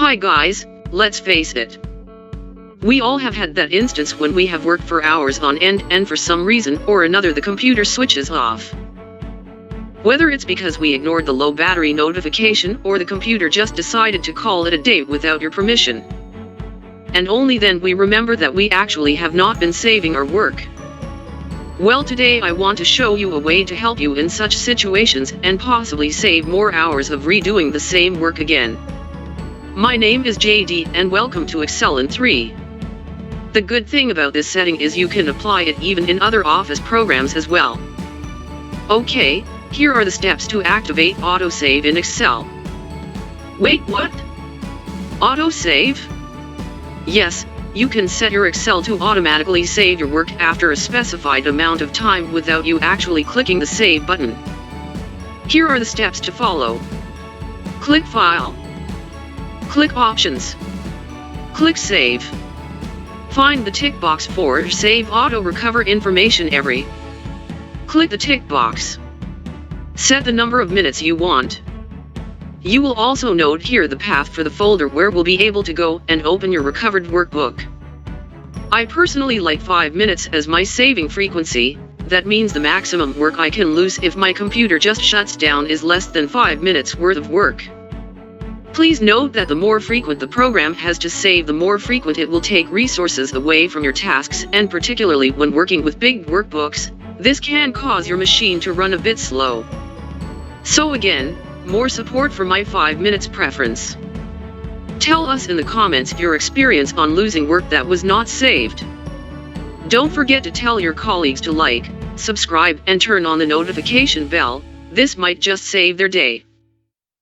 Hi guys, let's face it. We all have had that instance when we have worked for hours on end and for some reason or another the computer switches off. Whether it's because we ignored the low battery notification or the computer just decided to call it a day without your permission. And only then we remember that we actually have not been saving our work. Well, today I want to show you a way to help you in such situations and possibly save more hours of redoing the same work again. My name is JD and welcome to Excel in 3. The good thing about this setting is you can apply it even in other Office programs as well. Okay, here are the steps to activate Autosave in Excel. Wait, what? Autosave? Yes, you can set your Excel to automatically save your work after a specified amount of time without you actually clicking the Save button. Here are the steps to follow. Click File. Click Options. Click Save. Find the tick box for Save Auto Recover Information Every. Click the tick box. Set the number of minutes you want. You will also note here the path for the folder where we'll be able to go and open your recovered workbook. I personally like 5 minutes as my saving frequency. That means the maximum work I can lose if my computer just shuts down is less than 5 minutes worth of work. Please note that the more frequent the program has to save, the more frequent it will take resources away from your tasks, and particularly when working with big workbooks, this can cause your machine to run a bit slow. So again, more support for my 5 minutes preference. Tell us in the comments your experience on losing work that was not saved. Don't forget to tell your colleagues to like, subscribe, and turn on the notification bell. This might just save their day.